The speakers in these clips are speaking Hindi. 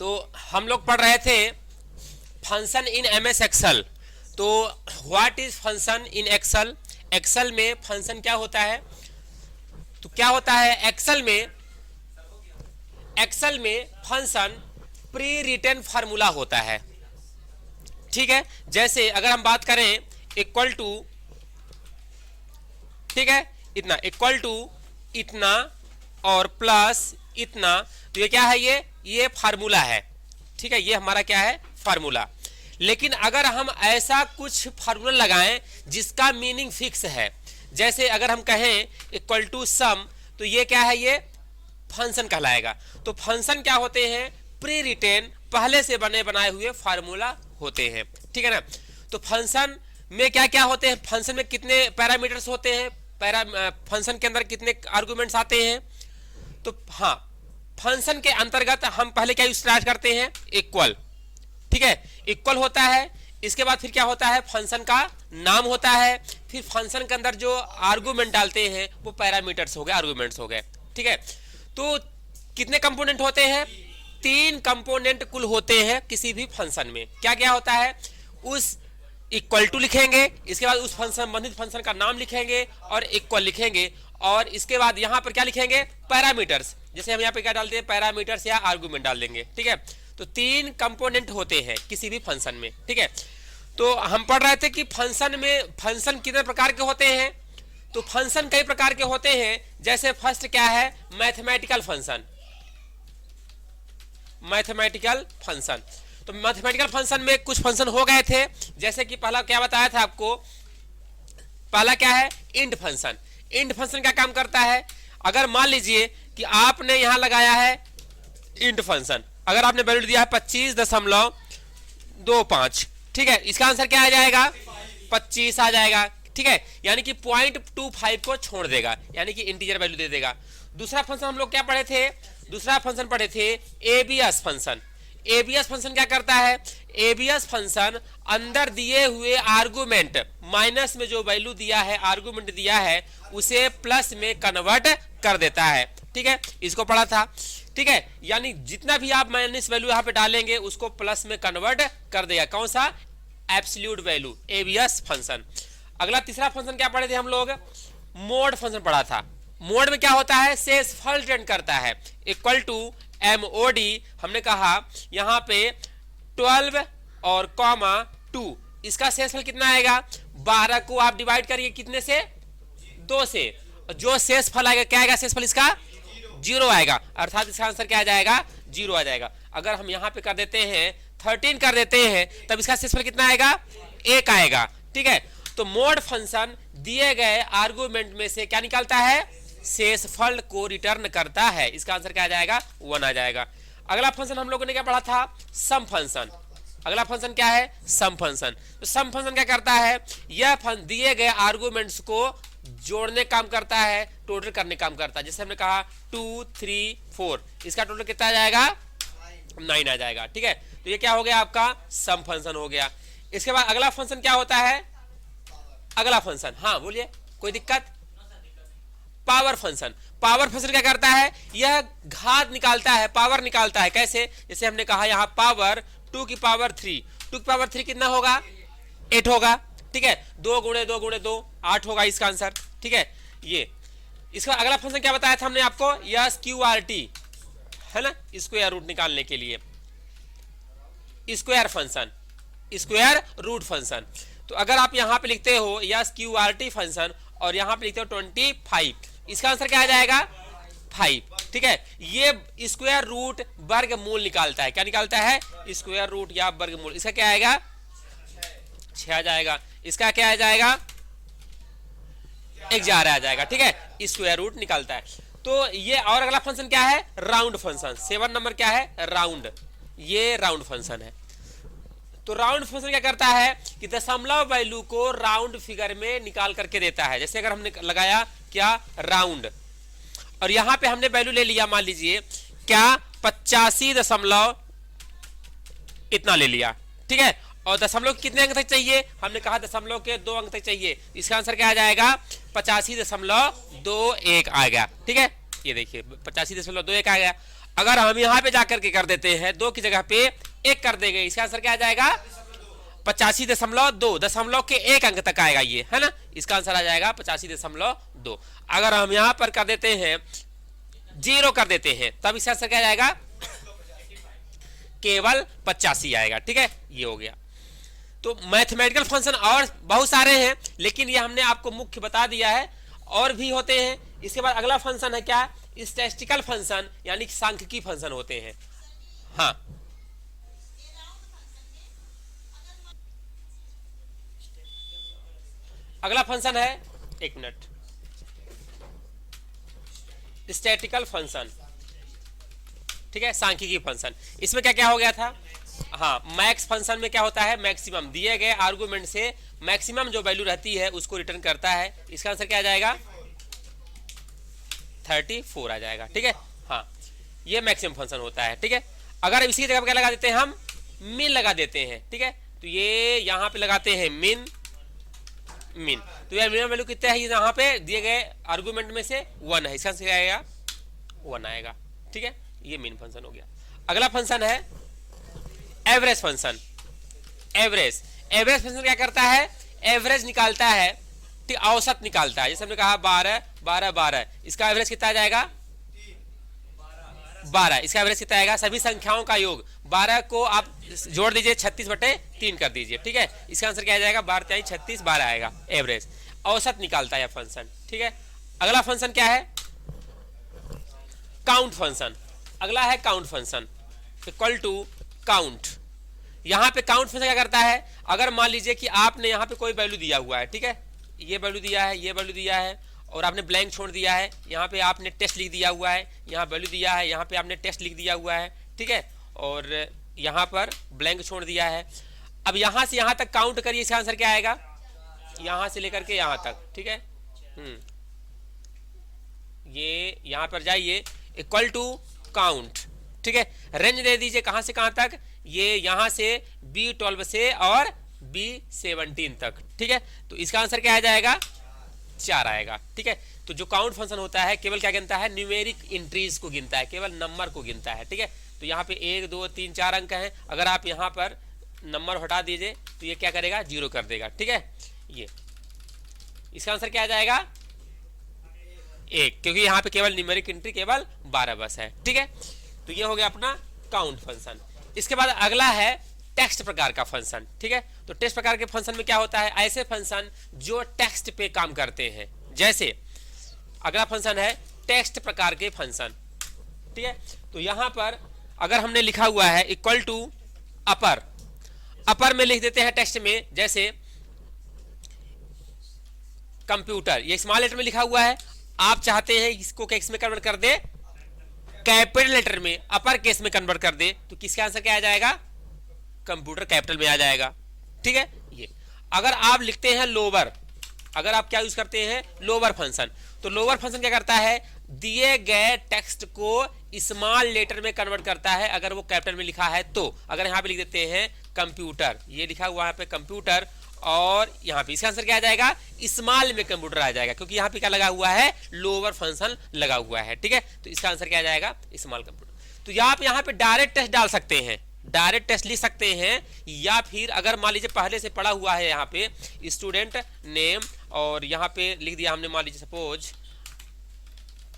तो हम लोग पढ़ रहे थे फंक्शन इन एमएस एक्सेल। तो what is function in Excel? Excel में फंक्शन क्या होता है? तो क्या होता है एक्सेल में फंक्शन प्री रिटन फार्मूला होता है। ठीक है, जैसे अगर हम बात करें इक्वल टू, ठीक है, इतना इक्वल टू इतना और प्लस इतना, तो ये क्या है? ये फार्मूला है। ठीक है, ये हमारा क्या है? फार्मूला। लेकिन अगर हम ऐसा कुछ फार्मूला लगाएं जिसका मीनिंग फिक्स है, जैसे अगर हम कहें इक्वल टू सम, तो ये क्या है? ये फंक्शन कहलाएगा। तो फंक्शन क्या होते हैं? प्री रिटेन, पहले से बने बनाए हुए फार्मूला होते हैं। ठीक है ना? तो फंक्शन में क्या क्या होते हैं? फंक्शन में कितने पैरामीटर्स होते हैं? फंक्शन के अंदर कितने आर्गुमेंट्स आते हैं? तो हाँ, फंक्शन के अंतर्गत हम पहले क्या स्टार्ट करते हैं? इक्वल। ठीक है, इक्वल होता है। इसके बाद फिर क्या होता है? फंक्शन का नाम होता है। फिर फंक्शन के अंदर जो आर्गुमेंट डालते हैं वो पैरामीटर्स हो गए, आर्गुमेंट्स हो गए। ठीक है, तो कितने कंपोनेंट होते हैं? 3 कंपोनेंट कुल होते हैं किसी भी फंक्शन में। क्या क्या होता है? उस इक्वल टू लिखेंगे, इसके बाद उस फंक्शन संबंधित फंक्शन का नाम लिखेंगे और इक्वल लिखेंगे, और इसके बाद यहां पर क्या लिखेंगे? पैरामीटर्स। जैसे हम यहाँ पे क्या डालते हैं? पैरामीटर्स या आर्गुमेंट डाल देंगे। ठीक है, तो 3 कंपोनेंट होते हैं किसी भी फंक्शन में। ठीक है, तो हम पढ़ रहे थे कि फंक्शन कितने प्रकार के होते हैं। तो फंक्शन कई प्रकार के होते हैं। जैसे फर्स्ट क्या है? Mathematical function. मैथमेटिकल फंक्शन, तो मैथमेटिकल फंक्शन में कुछ फंक्शन हो गए थे। जैसे कि पहला क्या बताया था आपको? पहला क्या है? Int function. इंट फंक्शन क्या काम करता है? अगर मान लीजिए कि आपने यहां लगाया है इंट फंक्शन, अगर आपने वैल्यू दिया है 25.25, ठीक है, इसका आंसर क्या आ जाएगा? 25 आ जाएगा। ठीक है, यानी कि 0.25 को छोड़ देगा, यानी कि इंटीजर वैल्यू दे देगा। दूसरा फंक्शन हम लोग क्या पढ़े थे? दूसरा फंक्शन पढ़े थे एबीएस फंक्शन। एबीएस फंक्शन क्या करता है? एबीएस फंक्शन अंदर दिए हुए आर्गुमेंट, माइनस में जो वैल्यू दिया है, आर्गुमेंट दिया है, उसे प्लस में कन्वर्ट कर देता है। ठीक है, इसको पढ़ा था। ठीक है, यानी जितना भी आप माइनस वैल्यू यहां पे डालेंगे उसको प्लस में कन्वर्ट कर देगा। कौन सा? Absolute value, ABS function. अगला तीसरा फंक्शन क्या पढ़े थे हम लोग? मोड फंक्शन पढ़ा था। मोड में क्या होता है? शेषफल रिटर्न करता है। इक्वल टू एमओडी, हमने कहा यहां पे 12 और कॉमा 2, इसका शेषफल कितना आएगा? 12 को आप डिवाइड करिए कितने से? 2 से। जो शेषफल आएगा क्या आएगा? शेषफल इसका 0 आएगा, अर्थात इसका आंसर क्या आ जाएगा? 0 आ जाएगा। अगर हम यहां पे कर देते हैं 13 कर देते हैं, तब इसका शेषफल कितना आएगा? 1 आएगा। ठीक है, तो मोड फंक्शन दिए गए आर्गुमेंट में से क्या निकालता है? शेषफल को रिटर्न करता है। इसका आंसर क्या आ जाएगा? 1 आ जाएगा। अगला फंक्शन हम लोगों ने क्या पढ़ा था? सम फंक्शन। अगला फंक्शन क्या है? सम फंक्शन। तो सम फंक्शन क्या करता है? यह दिए गए आर्गुमेंट्स को जोड़ने काम करता है, टोटल करने काम करता है। जैसे हमने कहा 2 3 4, इसका टोटल कितना आ जाएगा? 9 आ जाएगा। ठीक है, तो ये क्या हो गया? आपका सम फंक्शन हो गया। इसके बाद अगला फंक्शन क्या होता है? अगला फंक्शन, हाँ बोलिए, कोई दिक्कत? Power function. पावर फंक्शन क्या करता है? यह घात निकालता है, पावर निकालता है। कैसे? जैसे हमने कहा यहां पावर 2 की पावर 3, 2 की पावर 3 कितना होगा? 8 होगा। ठीक है, 2 गुणे 2 गुणे 2 8 होगा इसका आंसर। ठीक है, ये इसका अगला फंक्शन क्या बताया था हमने आपको? यस क्यूआरटी, है ना, स्क्वायर रूट निकालने के लिए। Square function, square root function. तो अगर आप यहां पे लिखते हो यस क्यूआरटी फंक्शन और यहां पे लिखते हो 25, इसका आंसर क्या आ जाएगा? 5। ठीक है, ये स्क्वायर रूट वर्गमूल निकालता है। क्या निकालता है? स्क्वायर रूट या वर्गमूल। इसका क्या आएगा? 6 आ जाएगा। इसका क्या आ जाएगा? 11 आ जाएगा। ठीक है, स्क्वायर रूट निकालता है। तो ये, और अगला फंक्शन क्या है? Round function. 7 नंबर क्या है? राउंड। ये राउंड फंक्शन है। तो राउंड फंक्शन क्या करता है कि दशमलव वैल्यू को राउंड फिगर में निकाल करके देता है। जैसे अगर हमने लगाया क्या? राउंड, और यहां पे हमने वैल्यू ले लिया, मान लीजिए क्या? 85 दशमलव इतना ले लिया। ठीक है, और दशमलव कितने अंक तक चाहिए? हमने कहा दशमलव के 2 अंक तक चाहिए। इसका आंसर क्या आ जाएगा? 85.21 आ गया। ठीक है, ये देखिए 85.21 आ गया। अगर हम यहां पे जाकर के कर देते हैं 2 की जगह पे 1 कर देंगे, इसका आंसर क्या आ जाएगा 85.2, दशमलव के 1 अंक तक आएगा ये, है ना। इसका आंसर आ जाएगा 85.2। अगर हम यहां पर कर देते हैं 0 कर देते हैं तब इसका आंसर क्या जाएगा केवल 85 आएगा। ठीक है, ये हो गया। तो मैथमेटिकल फंक्शन और बहुत सारे हैं, लेकिन ये हमने आपको मुख्य बता दिया है, और भी होते हैं। इसके बाद अगला फंक्शन है क्या, स्टैटिस्टिकल फंक्शन, यानी कि सांख्यिकी फंक्शन होते हैं। हाँ, अगला फंक्शन है, एक मिनट, स्टैटिस्टिकल फंक्शन। ठीक है, सांख्यिकी फंक्शन। इसमें क्या क्या हो गया था, हाँ, मैक्स फंक्शन में क्या होता है, मैक्सिमम दिए गए आर्गुमेंट से मैक्सिमम जो वैल्यू रहती है उसको रिटर्न करता है। इसका आंसर क्या आ जाएगा 34 आ जाएगा। ठीक है, हाँ, ये मैक्सिमम फंक्शन होता है। ठीक है, अगर इसी जगह पर क्या लगा देते हैं हम, मिन लगा देते हैं। ठीक है, तो ये यहाँ पे लगाते हैं मिन, तो यार मिनिमम वैल्यू कितना है यहाँ पे दिए गए आर्गुमेंट में से 1 है, इसका आंसर क्या आएगा 1 आएगा। ठीक है, ये मेन फंक्शन हो गया। अगला फंक्शन है एवरेज फंक्शन। एवरेज फंक्शन क्या करता है, एवरेज निकालता है, ठीक, औसत निकालता है। जैसे हमने कहा 12 12 12, इसका एवरेज कितना आ जाएगा 12, इसका एवरेज कितना आएगा, सभी संख्याओं का योग 12 को आप जोड़ दीजिए 36/3 कर दीजिए। ठीक है, इसका आंसर क्या आ जाएगा 12 36 12 आएगा। एवरेज औसत निकालता है फंक्शन। ठीक है, अगला फंक्शन क्या है, काउंट फंक्शन। अगला है count function, equal to count. यहां पे काउंट फंक्शन क्या करता है, अगर मान लीजिए कि आपने यहां पे कोई वैल्यू दिया हुआ है, ठीक है, ये वैल्यू दिया है, ये वैल्यू दिया है, और आपने ब्लैंक छोड़ दिया है, यहाँ पे आपने टेस्ट लिख दिया हुआ है, यहाँ वैल्यू दिया है, यहाँ पे आपने टेस्ट लिख दिया हुआ है। ठीक है, और यहाँ पर ब्लैंक छोड़ दिया है। अब यहाँ से यहाँ तक काउंट करिए, इसका आंसर क्या आएगा, यहाँ से लेकर के यहाँ तक। ठीक है, ये यहाँ पर जाइए, इक्वल टू काउंट। ठीक है, रेंज दे दीजिए कहाँ से कहाँ तक, ये यहाँ से B12 से और B17 तक। ठीक है, तो इसका आंसर क्या आ जाएगा 4 आएगा। ठीक है, तो जो काउंट फंक्शन होता है केवल क्या गिनता है, न्यूमेरिक इंट्रीज को गिनता है, केवल नंबर को गिनता है। ठीक है, तो यहाँ पे 1 2 3 4 अंक हैं, अगर आप यहाँ पर नंबर हटा दीजिए तो ये क्या करेगा 0 कर देगा। ठीक है, ये इसका आंसर क्या आ जाएगा 1, क्योंकि यहाँ पे केवल न्यूमेरिक इंट्री केवल 12 बस है। ठीक है, तो ये हो गया अपना काउंट फंक्शन। इसके बाद अगला है टेक्स्ट प्रकार का फंक्शन। ठीक है, तो टेक्स्ट प्रकार के फंक्शन में क्या होता है, ऐसे फंक्शन जो टेक्स्ट पे काम करते हैं। जैसे अगला फंक्शन है टेक्स्ट प्रकार के फंक्शन। ठीक है, तो यहां पर अगर हमने लिखा हुआ है इक्वल टू अपर, अपर में लिख देते हैं टेक्स्ट में, जैसे कंप्यूटर, ये स्मॉल लेटर में लिखा हुआ है, आप चाहते हैं इसको केस में कन्वर्ट कर दे कैपिटल लेटर में, अपर केस में कन्वर्ट कर दे, तो किसका आंसर क्या आ जाएगा कंप्यूटर कैपिटल में आ जाएगा। ठीक है, ये अगर आप लिखते हैं लोअर, अगर आप क्या यूज करते हैं लोअर फंक्शन, तो लोअर फंक्शन क्या करता है, दिए गए टेक्स्ट को स्मॉल लेटर में कन्वर्ट करता है, अगर वो कैपिटल में लिखा है तो। अगर यहां पे लिख देते हैं कंप्यूटर, ये लिखा हुआ है पे कंप्यूटर, और यहाँ पे इसका आंसर क्या आ जाएगा स्मॉल में कंप्यूटर आ जाएगा, क्योंकि यहाँ पे क्या लगा हुआ है लोअर फंक्शन लगा हुआ है। ठीक है, तो इसका आंसर क्या आ जाएगा स्मॉल कंप्यूटर। तो आप यहाँ पे डायरेक्ट टेस्ट डाल सकते हैं, डायरेक्ट टेस्ट लिख सकते हैं, या फिर अगर मान लीजिए पहले से पढ़ा हुआ है यहाँ पे स्टूडेंट नेम, और यहाँ पे लिख दिया हमने मान लीजिए सपोज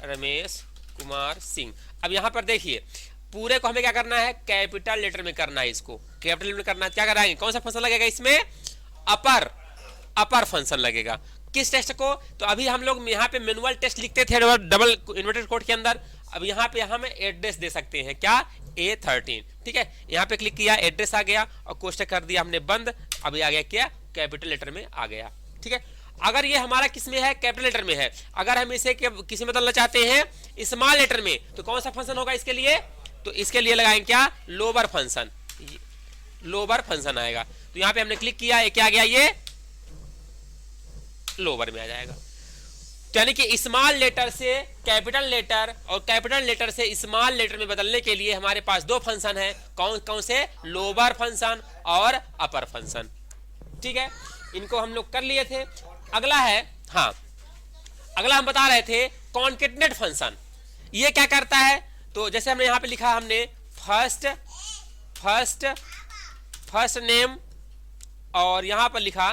रमेश कुमार सिंह। अब यहाँ पर देखिए पूरे को हमें क्या करना है कैपिटल लेटर में करना है, इसको कैपिटल लेटर में करना है। क्या कराएंगे, कौन सा फंक्शन लगेगा इसमें, अपर फंक्शन लगेगा। किस टेस्ट को, तो अभी हम लोग यहाँ पे मैनुअल टेस्ट लिखते थे डबल इन्वर्टेड कोड के अंदर, अब यहाँ पे हम एड्रेस दे सकते हैं, क्या A13। ठीक है, यहाँ पे क्लिक किया, एड्रेस आ गया, और कोष्टक कर दिया हमने बंद, अभी आ गया क्या कैपिटल लेटर में आ गया। ठीक है, अगर ये हमारा किस में है कैपिटल लेटर में है, अगर हम इसे किसी में बदलना चाहते हैं स्मॉल लेटर में, तो कौन सा फंक्शन होगा इसके लिए, तो इसके लिए लगाएंगे क्या लोअर फंक्शन, लोअर फंक्शन आएगा। तो यहाँ पे हमने क्लिक किया, क्या आ गया ये लोअर में आ जाएगा। तो यानी कि स्मॉल लेटर से कैपिटल लेटर और कैपिटल लेटर से स्मॉल लेटर में बदलने के लिए हमारे पास 2 फंक्शन है, कौन कौन से, लोअर फंक्शन और अपर फंक्शन। ठीक है, इनको हम लोग कर लिए थे। अगला है, हाँ, अगला हम बता रहे थे कॉन्केटनेट फंक्शन। ये क्या करता है, तो जैसे हमने यहां पे लिखा, हमने फर्स्ट फर्स्ट फर्स्ट नेम, और यहां पर लिखा,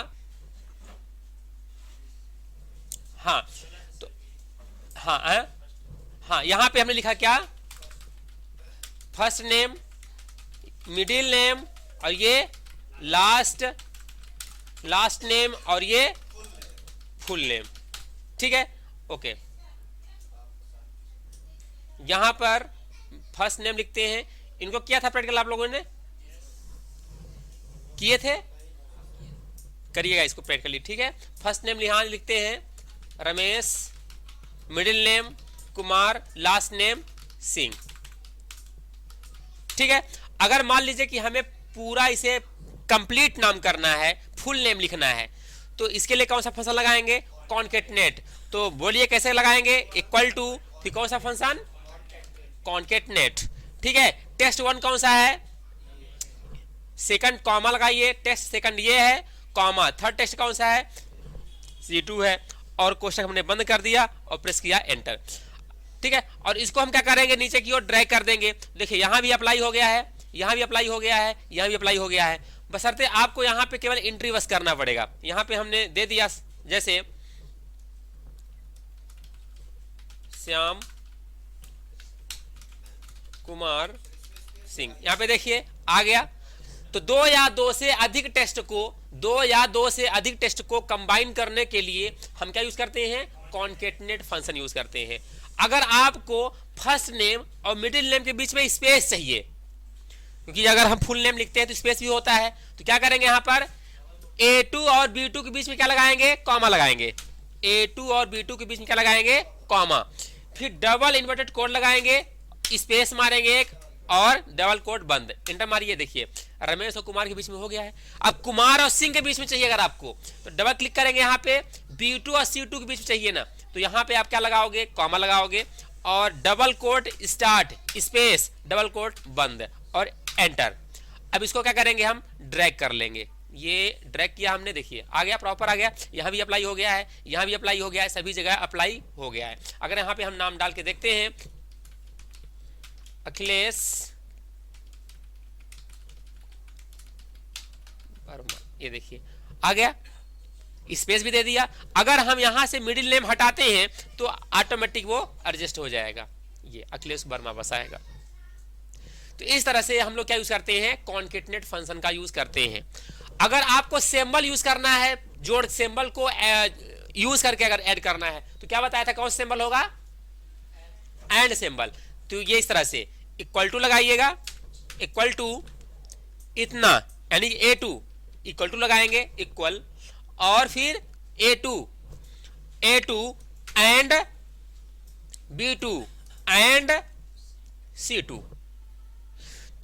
हाँ तो हाँ हाँ यहां पे हमने लिखा क्या, फर्स्ट नेम, मिडिल नेम, और ये लास्ट नेम, और ये फुल नेम। ठीक है, ओके। यहां पर फर्स्ट नेम लिखते हैं, इनको किया था प्रैक्टिकल आप लोगों ने, किए थे, करिएगा इसको प्रैक्टिकली। ठीक है, फर्स्ट नेम यहां लिखते हैं Ramesh, middle name Kumar, last name Singh. ठीक है, अगर मान लीजिए कि हमें पूरा इसे कंप्लीट नाम करना है, फुल नेम लिखना है, तो इसके लिए कौन सा फंक्शन लगाएंगे, कॉन्केटनेट। तो बोलिए कैसे लगाएंगे, इक्वल टू, फिर कौन सा फंक्शन, कॉन्केटनेट। ठीक है, टेस्ट वन कौन सा है, सेकंड कॉमा लगाइए, टेस्ट सेकंड ये है, कॉमा थर्ड टेस्ट कौन सा है, C2 है, और कोष्टक हमने बंद कर दिया और प्रेस किया एंटर। ठीक है, और इसको हम क्या करेंगे, नीचे की ओर ड्रैग कर देंगे। देखिए यहां भी अप्लाई हो गया है, यहां भी अप्लाई हो गया है, यहां भी अप्लाई हो गया है, बशर्ते आपको यहां पे केवल एंट्री बस करना पड़ेगा। यहां पे हमने दे दिया, जैसे श्याम कुमार सिंह, यहां पे देखिए आ गया। तो दो या दो से अधिक टेस्ट को कंबाइन करने के लिए हम क्या यूज करते हैं, कॉन्केटनेट फंक्शन यूज करते हैं। अगर आपको फर्स्ट नेम और मिडिल नेम के बीच में स्पेस चाहिए, क्योंकि अगर हम फुल नेम लिखते हैं तो स्पेस भी होता है, तो क्या करेंगे, यहां पर A2 और B2 के बीच में क्या लगाएंगे, कॉमा लगाएंगे। A2 और B2 के बीच में क्या लगाएंगे, कॉमा, फिर डबल इन्वर्टेड कोड लगाएंगे, स्पेस मारेंगे एक, और डबल कोड बंद, इंटर मारिए। देखिए रमेश और कुमार के बीच में हो गया है। अब कुमार और सिंह के बीच में चाहिए अगर आपको, तो डबल क्लिक करेंगे, यहाँ पे B2 और C2 के बीच में चाहिए ना, तो यहाँ पे आप क्या लगाओगे, कॉमा लगाओगे, और double quote start, space, double quote बंद, और एंटर। अब इसको क्या करेंगे, हम ड्रैग कर लेंगे। ये ड्रैग किया हमने, देखिए आ गया, प्रॉपर आ गया। यहाँ भी अप्लाई हो गया है, यहाँ भी अप्लाई हो गया है, सभी जगह अप्लाई हो गया है। अगर यहाँ पे हम नाम डाल के देखते हैं, अखिलेश वर्मा, ये देखिए आ गया, स्पेस भी दे दिया। अगर हम यहां से मिडिल नेम हटाते हैं तो ऑटोमेटिक वो एडजस्ट हो जाएगा, ये अखिलेश वर्मा बस आएगा। तो इस तरह से हम लोग क्या यूज करते हैं, कॉन्केटनेट फंक्शन का यूज करते हैं। अगर आपको सिंबल यूज करना है, जोड़ सिंबल को यूज करके अगर ऐड करना है, तो क्या बताया था, कौन सा सिंबल होगा, एंड सिंबल। तो ये इस तरह से इक्वल टू लगाइएगा, इक्वल टू इतना, यानी A2 इक्वल टू लगाएंगे, इक्वल, और फिर A2 and B2 and C2।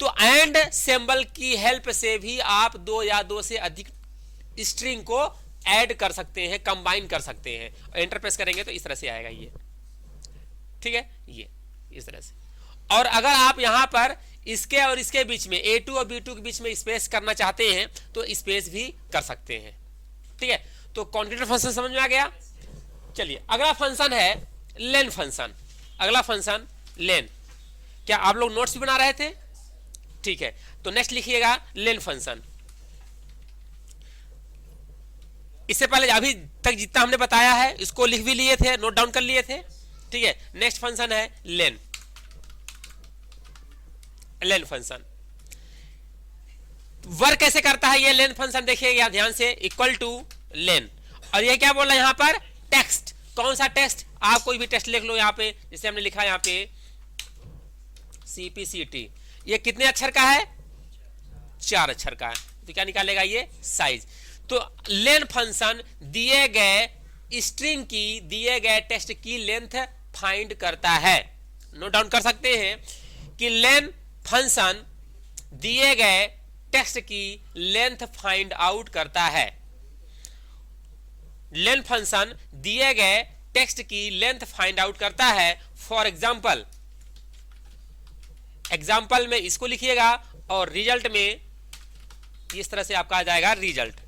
तो एंड सिंबल की हेल्प से भी आप दो या दो से अधिक स्ट्रिंग को ऐड कर सकते हैं, कंबाइन कर सकते हैं। एंटर प्रेस करेंगे तो इस तरह से आएगा ये, ठीक है, ये इस तरह से। और अगर आप यहां पर इसके और इसके बीच में, A2 और B2 के बीच में स्पेस करना चाहते हैं तो स्पेस भी कर सकते हैं। ठीक है, तो कॉन्केटनेट फंक्शन समझ में आ गया। चलिए अगला फंक्शन है लेन फंक्शन। अगला फंक्शन लेन, क्या आप लोग नोट्स भी बना रहे थे, ठीक है, तो नेक्स्ट लिखिएगा लेन फंक्शन। इससे पहले अभी तक जितना हमने बताया है इसको लिख भी लिए थे, नोट डाउन कर लिए थे, ठीक है। नेक्स्ट फंक्शन है लेन, लेन फंक्शन। वर्क कैसे करता है ये लेन फंक्शन, देखिएगा ध्यान से, इक्वल टू लेन, और ये क्या बोल रहा है यहाँ पर, टेक्स्ट। कौन सा टेक्स्ट, आप कोई भी टेक्स्ट लिख लो यहाँ पे, जैसे हमने लिखा यहाँ पे CPCT, ये कितने अक्षर का है, 4 अक्षर का है, तो क्या निकालेगा ये, साइज। तो लेन फंक्शन दिए गए स्ट्रिंग की, दिए गए टेक्स्ट की लेंथ फाइंड करता है। नोट डाउन कर सकते हैं कि लेन फंक्शन दिए गए टेक्स्ट की लेंथ फाइंड आउट करता है। लेन फंक्शन दिए गए टेक्स्ट की लेंथ फाइंड आउट करता है। फॉर एग्जाम्पल, एग्जाम्पल में इसको लिखिएगा और रिजल्ट में इस तरह से आपका आ जाएगा रिजल्ट,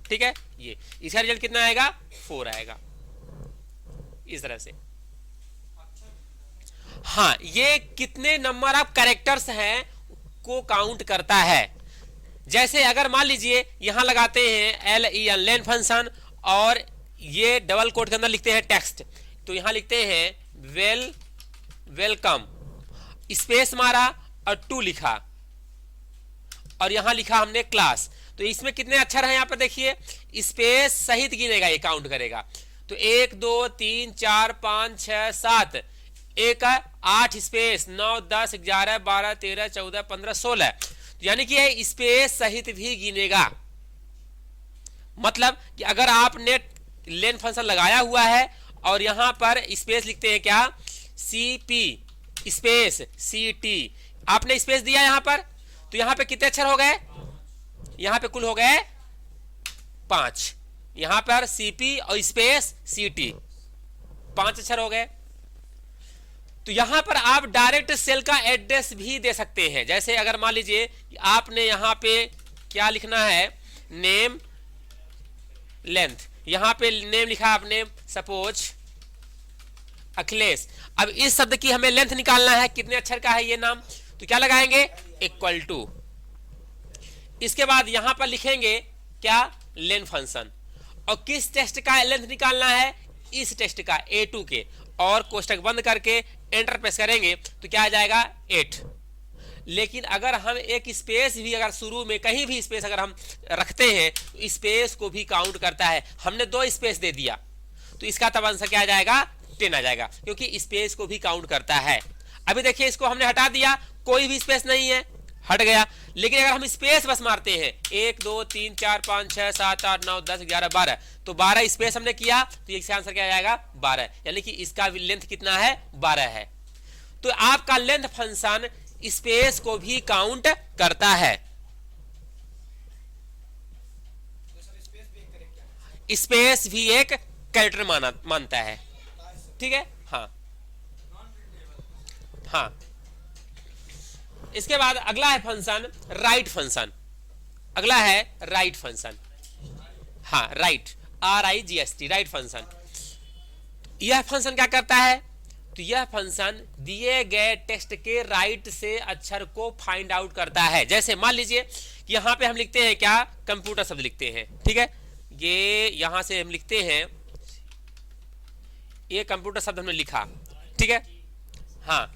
ठीक है, ये इसका रिजल्ट कितना आएगा, 4 आएगा, इस तरह से। हाँ, ये कितने नंबर ऑफ कैरेक्टर्स हैं को काउंट करता है। जैसे अगर मान लीजिए यहां लगाते हैं len लेन फंक्शन और ये डबल कोट के अंदर लिखते हैं टेक्स्ट, तो यहां लिखते हैं वेलकम, स्पेस मारा और 2 लिखा और यहां लिखा हमने क्लास। तो इसमें कितने अक्षर हैं यहां पर देखिए, स्पेस सहित गिनेगा, ये काउंट करेगा। तो 1 2 3 4 5 6 7, एक 8 स्पेस 9 10 11 12 13 14 15 16, यानी कि ये स्पेस सहित भी गिनेगा। मतलब कि अगर आपने लेन फंक्शन लगाया हुआ है और यहां पर स्पेस लिखते हैं क्या, CP स्पेस CT, आपने स्पेस दिया यहां पर, तो यहां पे कितने अक्षर हो गए, यहां पे कुल हो गए 5, यहां पर CP और स्पेस CT 5 अक्षर हो गए। तो यहां पर आप डायरेक्ट सेल का एड्रेस भी दे सकते हैं। जैसे अगर मान लीजिए कि आपने यहां पे क्या लिखना है, नेम लेंथ, यहां पे नेम लिखा आपने सपोज अखिलेश। अब इस शब्द की हमें लेंथ निकालना है, कितने अक्षर का है ये नाम, तो क्या लगाएंगे, इक्वल टू, इसके बाद यहां पर लिखेंगे क्या, लेन फंक्शन, और किस टेक्स्ट का लेंथ निकालना है, इस टेक्स्ट का A2 के, और कोष्टक बंद करके एंटर प्रेस करेंगे तो क्या आ जाएगा 8। लेकिन अगर हम एक स्पेस भी अगर शुरू में कहीं भी स्पेस अगर हम रखते हैं तो स्पेस को भी काउंट करता है। हमने 2 स्पेस दे दिया तो इसका तब आंसर क्या आ जाएगा, 10 आ जाएगा, क्योंकि स्पेस को भी काउंट करता है। अभी देखिए इसको हमने हटा दिया, कोई भी स्पेस नहीं है, हट गया। लेकिन अगर हम स्पेस बस मारते हैं 1 2 3 4 5 6 7 8 9 10 11 12, तो 12 स्पेस हमने किया तो इसका आंसर क्या आ जाएगा 12, यानी कि इसका लेंथ कितना है, 12 है। तो आपका लेंथ फंक्शन स्पेस को भी काउंट करता है। स्पेस भी एक कैरेक्टर मानता है, ठीक है। हाँ हाँ, इसके बाद अगला है फंक्शन राइट फंक्शन। अगला है राइट फंक्शन, हाँ राइट, RIGST, राइट फंक्शन। यह फंक्शन क्या करता है, तो यह फंक्शन दिए गए टेक्स्ट के राइट से अक्षर को फाइंड आउट करता है। जैसे मान लीजिए यहां पे हम लिखते हैं क्या, कंप्यूटर शब्द लिखते हैं, ठीक है, ये यहां से हम लिखते हैं, ये कंप्यूटर शब्द हमने लिखा, ठीक है। हाँ,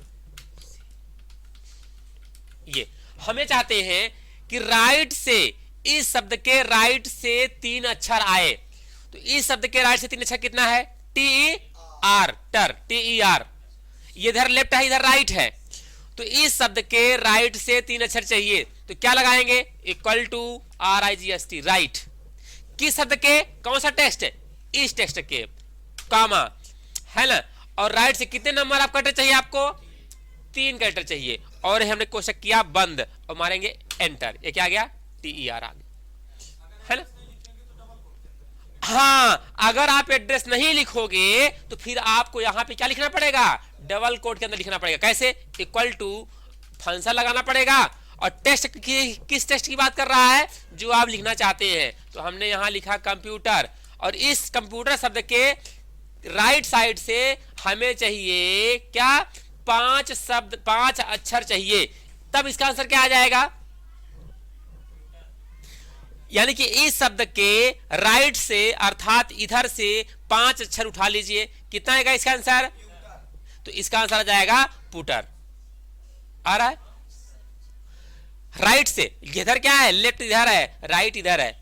ये हमें चाहते हैं कि राइट से, इस शब्द के राइट से 3 अक्षर आए, तो इस शब्द के राइट से 3 अक्षर कितना है, TER, टर, TER, ये इधर लेफ्ट है इधर राइट है, तो इस शब्द के राइट से 3 अक्षर चाहिए, तो क्या लगाएंगे, इक्वल टू RIGST, राइट। किस शब्द के, कौन सा टेक्स्ट है, इस टेक्स्ट के, कामा, है ना। और राइट से कितने नंबर आप कैरेक्टर चाहिए, आपको 3 कैरेक्टर चाहिए, और हमने कोष्टक किया बंद और मारेंगे एंटर, ये क्या आ गया, TER आ गया, है ना। हाँ, अगर आप एड्रेस नहीं लिखोगे तो फिर आपको यहां पे क्या लिखना पड़ेगा, डबल कोट के अंदर लिखना पड़ेगा। कैसे, इक्वल टू फंक्शन लगाना पड़ेगा, और टेक्स्ट की, किस टेक्स्ट की बात कर रहा है, जो आप लिखना चाहते हैं। तो हमने यहां लिखा कंप्यूटर, और इस कंप्यूटर शब्द के राइट साइड से हमें चाहिए क्या, 5 शब्द, 5 अक्षर चाहिए, तब इसका आंसर क्या आ जाएगा, यानी कि इस शब्द के राइट से अर्थात इधर से 5 अक्षर उठा लीजिए, कितना आएगा इसका आंसर, तो इसका आंसर आ जाएगा पुटर। आ रहा है, राइट से, इधर क्या है, लेफ्ट इधर है, राइट इधर है,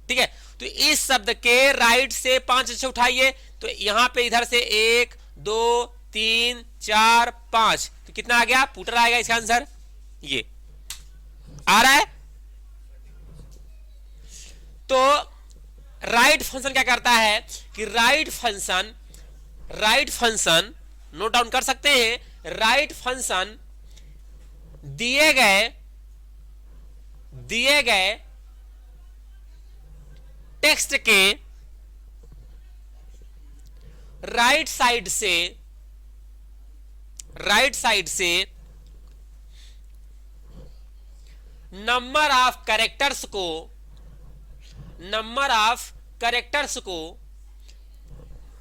ठीक है। तो इस शब्द के राइट से 5 अक्षर उठाइए, तो यहां पे इधर से 1 2 3 4 5, तो कितना आ गया, पुटर आएगा इसका आंसर। ये आ रहा है। तो राइट फंक्शन क्या करता है कि राइट फंक्शन नोट डाउन कर सकते हैं, राइट फंक्शन दिए गए टेक्स्ट के राइट साइड से नंबर ऑफ कैरेक्टर्स को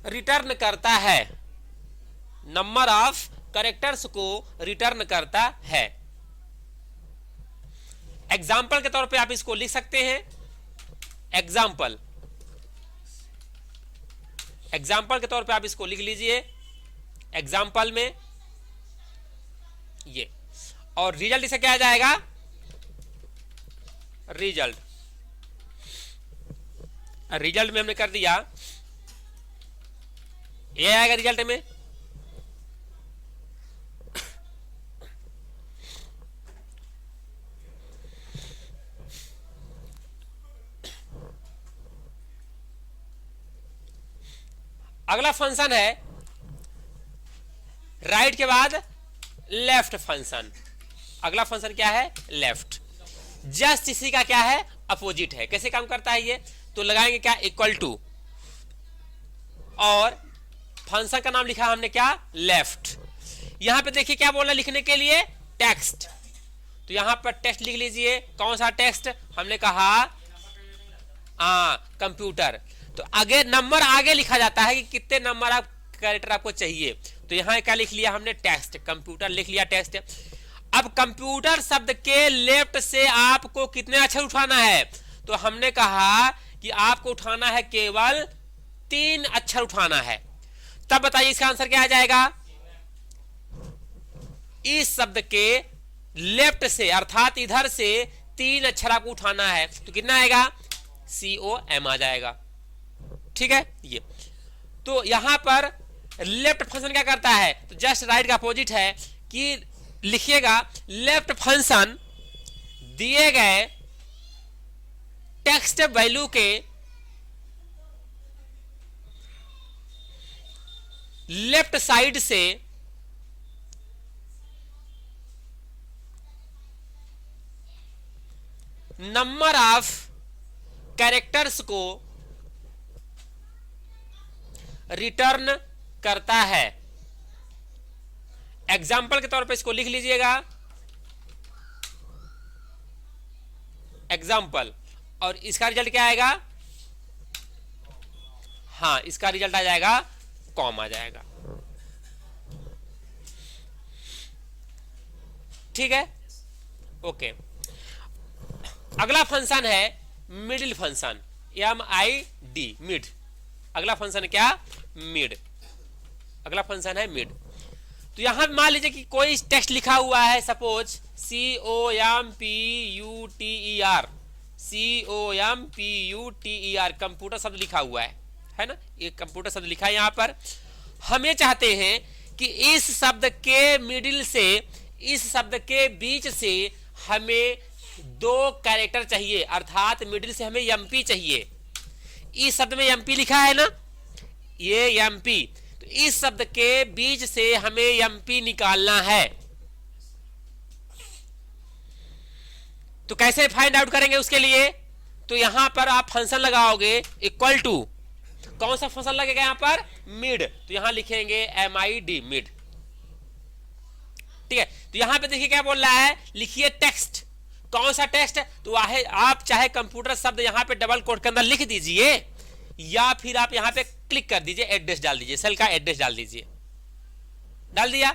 रिटर्न करता है, नंबर ऑफ कैरेक्टर्स को रिटर्न करता है। एग्जाम्पल के तौर पे आप इसको लिख सकते हैं। एग्जाम्पल के तौर पे आप इसको लिख लीजिए एग्जाम्पल में ये, और रिजल्ट इसका क्या आ जाएगा? रिजल्ट में हमने कर दिया, ये आएगा रिजल्ट में। अगला फंक्शन है राइट के बाद लेफ्ट फंक्शन। अगला फंक्शन क्या है? लेफ्ट। जस्ट इसी का क्या है? अपोजिट है। कैसे काम करता है ये? तो लगाएंगे क्या? इक्वल टू, और फंक्शन का नाम लिखा हमने क्या? लेफ्ट। यहां पे देखिए क्या बोलना लिखने के लिए? टेक्स्ट। तो यहां पर टेक्स्ट लिख लीजिए। कौन सा टेक्स्ट? हमने कहा कंप्यूटर। तो आगे नंबर आगे लिखा जाता है कि कितने नंबर आप कैरेक्टर आपको चाहिए। तो यहां क्या लिख लिया हमने? टेक्स्ट। कंप्यूटर लिख लिया, टेक्स्ट। अब कंप्यूटर शब्द के लेफ्ट से आपको कितने अक्षर उठाना है? तो हमने कहा कि आपको उठाना है केवल 3 अक्षर उठाना है। तब बताइए इसका आंसर क्या आ जाएगा? इस शब्द के लेफ्ट से अर्थात इधर से 3 अक्षर आपको उठाना है। तो कितना आएगा? COM आ जाएगा। ठीक है। ये तो यहां पर लेफ्ट फंक्शन क्या करता है? तो जस्ट राइट का अपोजिट है कि लिखिएगा लेफ्ट फंक्शन दिए गए टेक्स्ट वैल्यू के लेफ्ट साइड से नंबर ऑफ कैरेक्टर्स को रिटर्न करता है। एग्जाम्पल के तौर पे इसको लिख लीजिएगा एग्जाम्पल, और इसका रिजल्ट क्या आएगा? हाँ, इसका रिजल्ट आ जाएगा कॉम आ जाएगा। ठीक है, ओके। अगला फंक्शन है मिडिल फंक्शन, MID, मिड। अगला फंक्शन क्या? मिड। अगला फंक्शन है मिड। तो यहां मान लीजिए कि कोई टेक्स्ट लिखा हुआ है, सपोज COMPUTER, कंप्यूटर शब्द लिखा हुआ है ना? ये कंप्यूटर शब्द लिखा है यहां पर। हम ये चाहते हैं कि इस शब्द के मिडिल से, इस शब्द के बीच से हमें 2 कैरेक्टर चाहिए, अर्थात मिडिल से हमें MP चाहिए। इस शब्द में MP लिखा है ना, ये MP। तो इस शब्द के बीच से हमें MP निकालना है। तो कैसे फाइंड आउट करेंगे उसके लिए? तो यहां पर आप फंक्शन लगाओगे इक्वल टू, कौन सा फंक्शन लगेगा यहां पर? मिड। तो यहां लिखेंगे MID, मिड। ठीक है। तो यहां पे देखिए क्या बोल रहा है, लिखिए टेक्स्ट। कौन सा टेक्स्ट? तो आप चाहे कंप्यूटर शब्द यहां पे डबल कोट के अंदर लिख दीजिए, या फिर आप यहां पे क्लिक कर दीजिए, एड्रेस डाल दीजिए, सेल का एड्रेस डाल दीजिए। डाल दिया?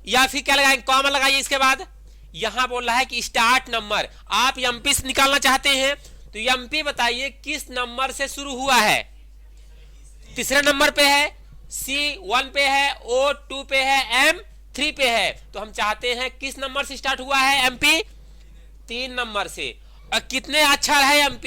या फिर क्या लगाएंगे? कॉमा लगाइए। इसके बाद यहां बोल रहा है कि स्टार्ट नंबर। आप MP से निकालना चाहते हैं तो MP बताइए किस नंबर से शुरू हुआ है? तीसरे नंबर पे है, C1 पे है, O2 पे है, M3 पे है। तो हम चाहते हैं किस नंबर से स्टार्ट हुआ है MP? 3 नंबर से। और कितने अक्षर है MP?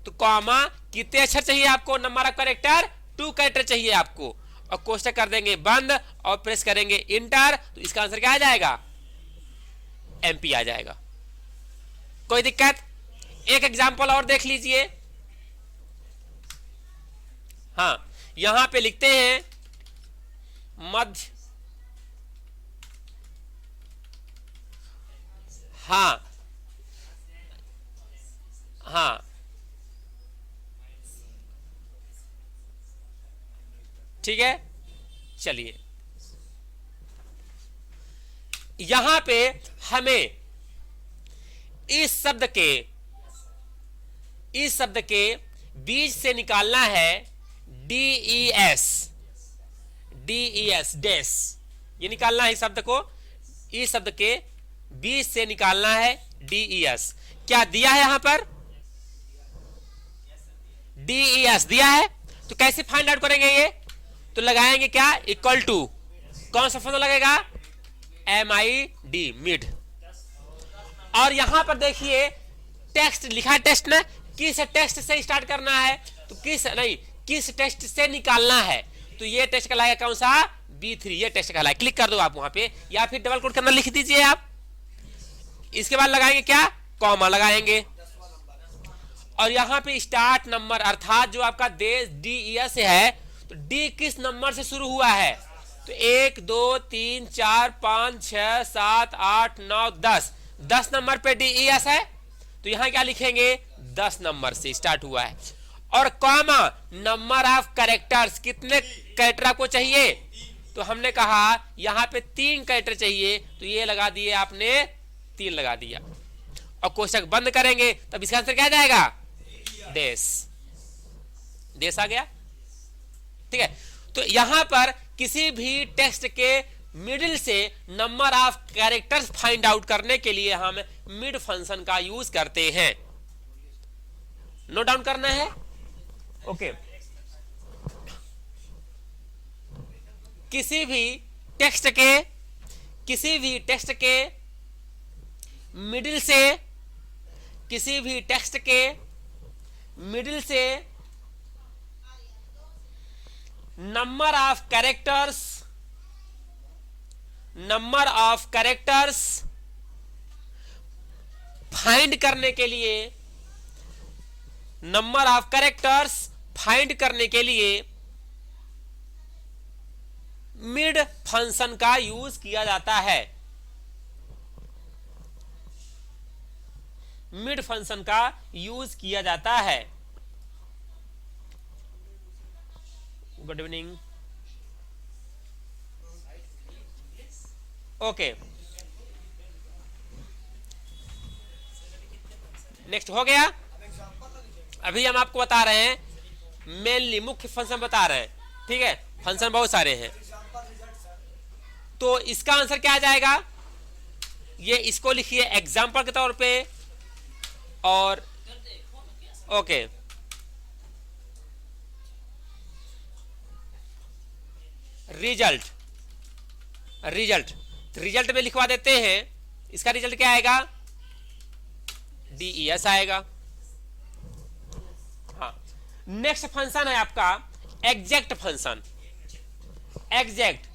तो कॉमा, कितने अक्षर चाहिए आपको? नंबर ऑफ कैरेक्टर 2 कैरेक्टर चाहिए आपको। और कोष्टक कर देंगे बंद और प्रेस करेंगे इंटर। तो इसका आंसर क्या आ जाएगा? MP आ जाएगा। कोई दिक्कत? एक एग्जांपल और देख लीजिए। हाँ, यहां पे लिखते हैं मध्य। हाँ हाँ, ठीक है। चलिए, यहां पे हमें इस शब्द के बीच से निकालना है DES। DES डेस, ये निकालना है इस शब्द को, इस शब्द के बीच से निकालना है DES। क्या दिया है यहां पर? DES दिया है, तो कैसे फाइंड आउट करेंगे ये? तो लगाएंगे क्या? इक्वल टू, कौन सा फंक्शन लगेगा? MID, mid. और यहां पर देखिए टेक्स्ट लिखा है, टेक्स्ट ना, किस टेक्स्ट से स्टार्ट करना है, तो किस टेक्स्ट से निकालना है, तो ये टेक्स्ट कहलाएगा कौन सा? B3, ये टेक्स्ट कहलाएगा। क्लिक कर दो आप वहां पे, या फिर डबल कोट के अंदर लिख दीजिए आप। इसके बाद लगाएंगे क्या? कॉमा लगाएंगे, और यहां पे स्टार्ट नंबर, अर्थात जो आपका देश DES है, तो D किस नंबर से शुरू हुआ है? तो 1 2 3 4 5 6 7 8 9 10 नंबर पे DES है, तो यहां क्या लिखेंगे? 10 नंबर से स्टार्ट हुआ है। और कॉमा, नंबर ऑफ कैरेक्टर्स, कितने कैरेक्टर आपको चाहिए? तो हमने कहा यहां पे 3 कैरेक्टर चाहिए, तो ये लगा दिए आपने, 3 लगा दिया, और कोष्टक बंद करेंगे, तब इसका आंसर क्या आ जाएगा? देश, देश आ गया। ठीक है, तो यहां पर किसी भी टेक्स्ट के मिडिल से number of characters find out करने के लिए हम मिड फंक्शन का यूज करते हैं। नोट डाउन करना है, ओके। किसी भी टेक्स्ट के मिडिल से, किसी भी टेक्स्ट के मिडिल से नंबर ऑफ कैरेक्टर्स फाइंड करने के लिए, नंबर ऑफ कैरेक्टर्स फाइंड करने के लिए मिड फंक्शन का यूज किया जाता है। मिड फंक्शन का यूज किया जाता है। Good evening, okay. नेक्स्ट हो गया। अभी हम आपको बता रहे हैं, मेनली मुख्य फंक्शन बता रहे हैं, ठीक है। फंक्शन बहुत सारे हैं, तो इसका आंसर क्या आ जाएगा? ये इसको लिखिए एग्जाम्पल के तौर पे, और ओके, रिजल्ट में लिखवा देते हैं। इसका रिजल्ट क्या आएगा? DES आएगा। हाँ, नेक्स्ट फंक्शन है आपका exact function. Exact,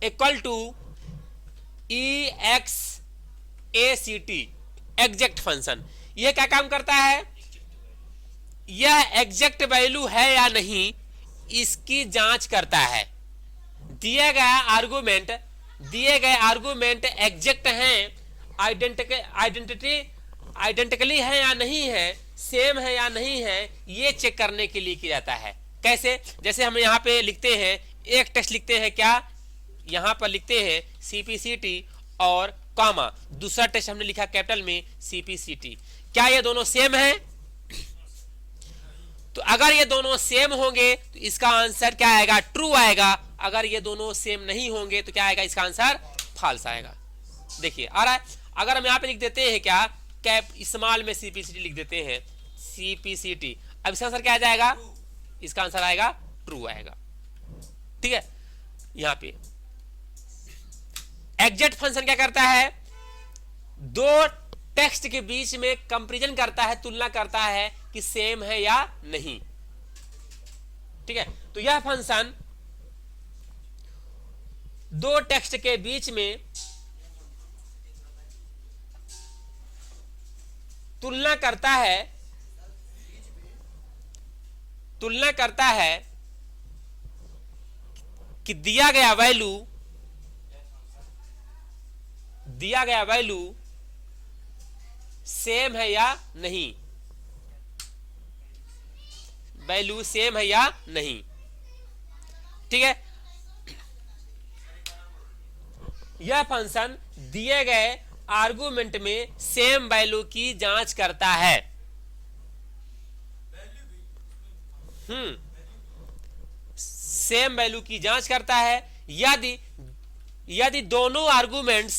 equal to EXACT, exact function. यह क्या काम करता है? यह एग्जैक्ट वैल्यू है या नहीं, इसकी जांच करता है। दिए गए आर्गुमेंट एग्जैक्ट हैं, आइडेंटिकली है या नहीं है, सेम है या नहीं है, ये चेक करने के लिए किया जाता है। कैसे? जैसे हम यहाँ पे लिखते हैं, एक टेक्स्ट लिखते हैं, क्या यहां पर लिखते हैं CPCT और कॉमा, दूसरा टेक्स्ट हमने लिखा कैपिटल में CPCT। क्या ये दोनों सेम है? तो अगर ये दोनों सेम होंगे तो इसका आंसर क्या आएगा? ट्रू आएगा। अगर ये दोनों सेम नहीं होंगे तो क्या आएगा? इसका आंसर फॉल्स आएगा। देखिए आ रहा है। अगर हम यहां पे लिख देते हैं क्या, कैप स्मॉल में CPCT लिख देते हैं, CPCT, अब इसका आंसर क्या आ जाएगा? इसका आंसर आएगा ट्रू आएगा। ठीक है, यहां पे एग्जैक्ट फंक्शन क्या करता है? दो टेक्स्ट के बीच में कंपैरिजन करता है, तुलना करता है कि सेम है या नहीं। ठीक है, तो यह फंक्शन दो टेक्स्ट के बीच में तुलना करता है कि दिया गया वैल्यू सेम है या नहीं, वैल्यू सेम है या नहीं। ठीक है, यह फंक्शन दिए गए आर्गुमेंट में सेम वैल्यू की जांच करता है। सेम वैल्यू की जांच करता है। यदि यदि दोनों आर्गुमेंट्स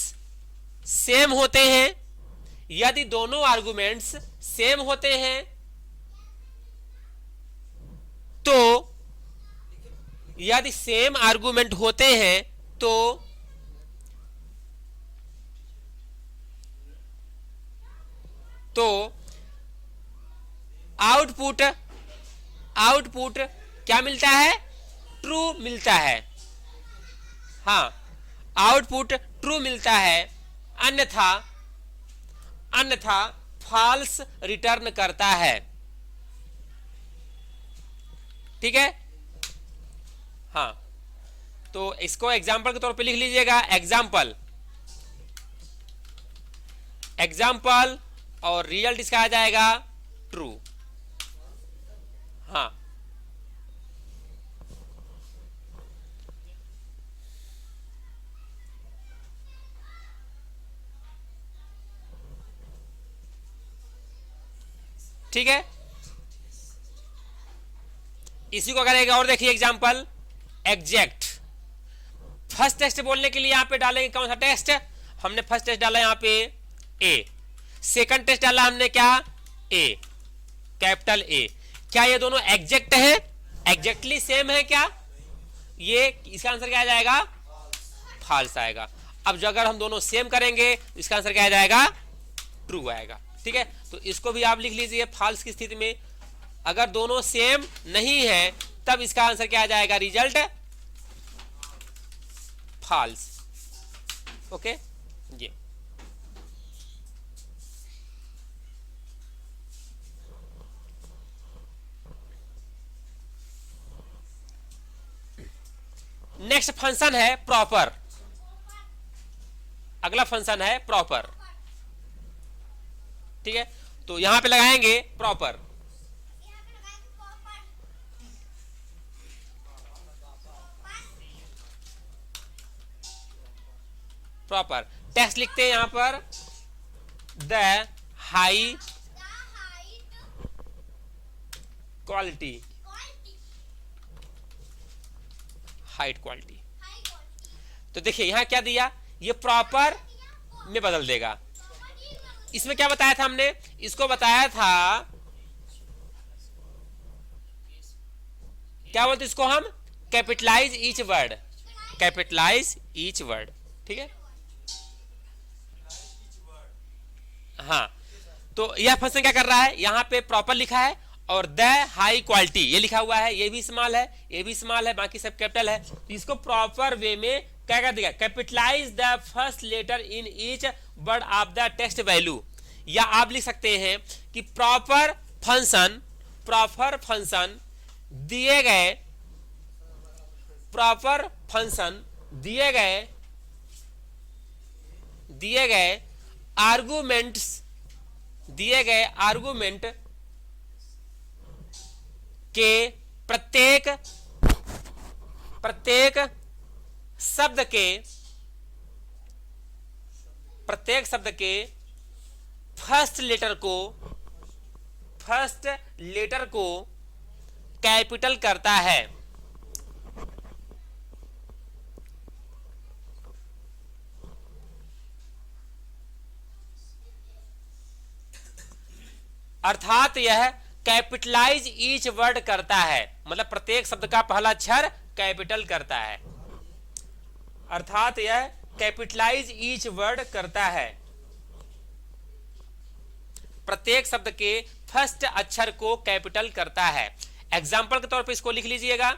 सेम होते हैं, यदि दोनों आर्गुमेंट्स सेम होते हैं तो, यदि सेम आर्गुमेंट होते हैं तो आउटपुट आउटपुट क्या मिलता है? ट्रू मिलता है। हाँ, आउटपुट ट्रू मिलता है, अन्यथा अन्यथा फॉल्स रिटर्न करता है। ठीक है। हाँ, तो इसको एग्जाम्पल के तौर पे लिख लीजिएगा। एग्जाम्पल एग्जाम्पल और रिजल्ट इसका आ जाएगा ट्रू। हाँ, ठीक है। इसी को अगर एक और देखिए एग्जाम्पल, एग्जैक्ट। फर्स्ट टेस्ट बोलने के लिए यहां पे डालेंगे कौन सा टेस्ट? हमने फर्स्ट टेस्ट डाला यहां पे ए, सेकंड टेस्ट डाला हमने क्या? ए, कैपिटल ए। क्या ये दोनों एग्जैक्ट है? एग्जैक्टली सेम है क्या? ये इसका आंसर क्या आ जाएगा? फॉल्स आएगा। अब जो अगर हम दोनों सेम करेंगे इसका आंसर क्या आ जाएगा? ट्रू आएगा। ठीक है, तो इसको भी आप लिख लीजिए। फॉल्स की स्थिति में अगर दोनों सेम नहीं है तब इसका आंसर क्या आ जाएगा? Result false. ओके, ये नेक्स्ट फंक्शन है प्रॉपर। अगला फंक्शन है प्रॉपर। ठीक है, तो यहां पे लगाएंगे प्रॉपर। प्रॉपर टेक्स्ट लिखते हैं यहां पर, the high quality, height quality. तो देखिए यहां क्या दिया, ये प्रॉपर में बदल देगा। इसमें क्या बताया था हमने? इसको बताया था, क्या बोलते इसको हम? Capitalise each word, capitalise each word. ठीक है, हाँ। तो यह फंक्शन क्या कर रहा है? यहां पे प्रॉपर लिखा है और द हाई क्वालिटी ये लिखा हुआ है, ये भी स्मॉल है, ये भी स्मॉल है, बाकी सब कैपिटल है। तो इसको प्रॉपर वे में क्या कर देगा? Capitalise the first letter in each word of the text value. या आप लिख सकते हैं कि प्रॉपर फंक्शन दिए गए, प्रॉपर फंक्शन दिए गए आर्गुमेंट्स, दिए गए आर्गुमेंट के प्रत्येक शब्द के फर्स्ट लेटर को कैपिटल करता है। अर्थात यह कैपिटलाइज ईच वर्ड करता है, मतलब प्रत्येक शब्द का पहला अक्षर कैपिटल करता है। अर्थात यह कैपिटलाइज ईच वर्ड करता है, प्रत्येक शब्द के फर्स्ट अक्षर को कैपिटल करता है। एग्जाम्पल के तौर पे इसको लिख लीजिएगा।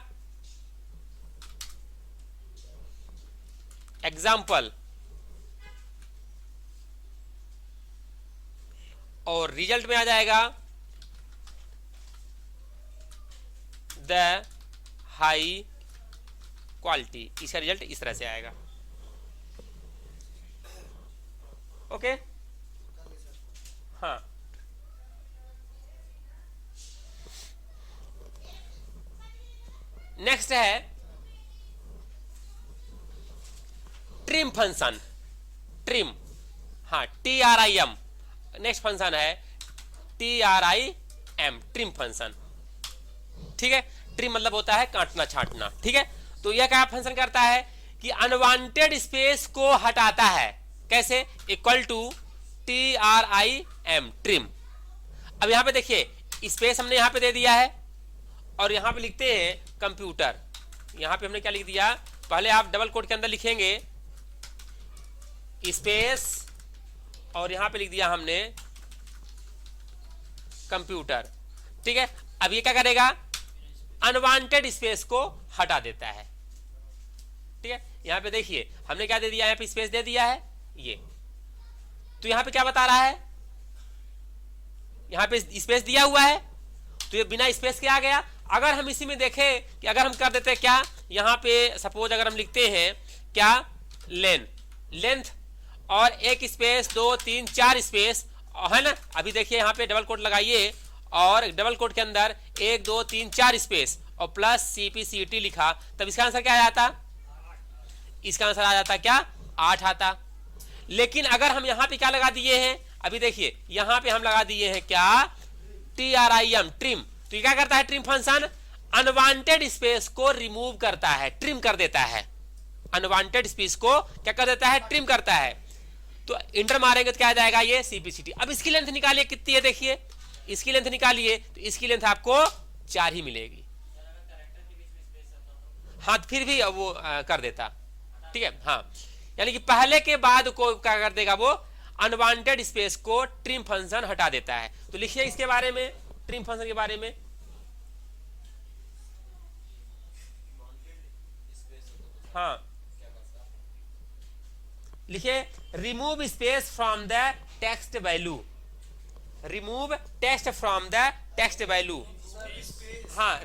एग्जाम्पल और रिजल्ट में आ जाएगा द हाई क्वालिटी। इसका रिजल्ट इस तरह से आएगा। ओके, हाँ। नेक्स्ट है ट्रिम फंक्शन। ट्रिम, हाँ, TRIM। नेक्स्ट फंक्शन है TRIM, ट्रिम फंक्शन। ठीक है, ट्रिम मतलब होता है काटना छांटना, ठीक है। तो यह क्या फंक्शन करता है कि अनवांटेड स्पेस को हटाता है, कैसे, इक्वल टू TRIM, ट्रिम। अब यहां पे देखिए स्पेस हमने यहां पे दे दिया है और यहां पे लिखते हैं कंप्यूटर। यहां पे हमने क्या लिख दिया, पहले आप डबल कोट के अंदर लिखेंगे स्पेस और यहां पे लिख दिया हमने कंप्यूटर, ठीक है। अब ये क्या करेगा, अनवांटेड स्पेस को हटा देता है, ठीक है। यहां पे देखिए हमने क्या दे दिया, यहां पे स्पेस दे दिया है ये, तो यहां पे क्या बता रहा है, यहां पे स्पेस दिया हुआ है तो ये बिना स्पेस के आ गया। अगर हम इसी में देखें कि अगर हम कर देते हैं क्या, यहां पे सपोज अगर हम लिखते हैं क्या, लेंथ और एक स्पेस 2 3 4 स्पेस है ना। अभी देखिए यहां पे डबल कोट लगाइए और डबल कोट के अंदर 1 2 3 4 स्पेस और प्लस CPCT लिखा, तब इसका आंसर क्या आ जाता, इसका आंसर आ जाता क्या, 8 आता। लेकिन अगर हम यहां पे क्या लगा दिए हैं, अभी देखिए यहां पे हम लगा दिए हैं क्या, TRIM, ट्रिम। तो ये क्या करता है, ट्रिम फंक्शन अनवांटेड स्पेस को रिमूव करता है, ट्रिम कर देता है, अनवांटेड स्पेस को क्या कर देता है, ट्रिम करता है। तो इंटर मारेंगे तो क्या आ जाएगा, ये CPCT। अब इसकी लेंथ निकालिए कितनी है, देखिए इसकी लेंथ निकालिए तो इसकी लेंथ आपको 4 ही मिलेगी। हाँ फिर भी वो कर देता, ठीक है। हाँ यानी कि पहले के बाद को क्या कर देगा, वो अनवांटेड स्पेस को ट्रिम फंक्शन हटा देता है। तो लिखिए इसके बारे में, ट्रिम फंक्शन के बारे में, हाँ लिखिए, remove space from the text value, remove text from the text value, हाँ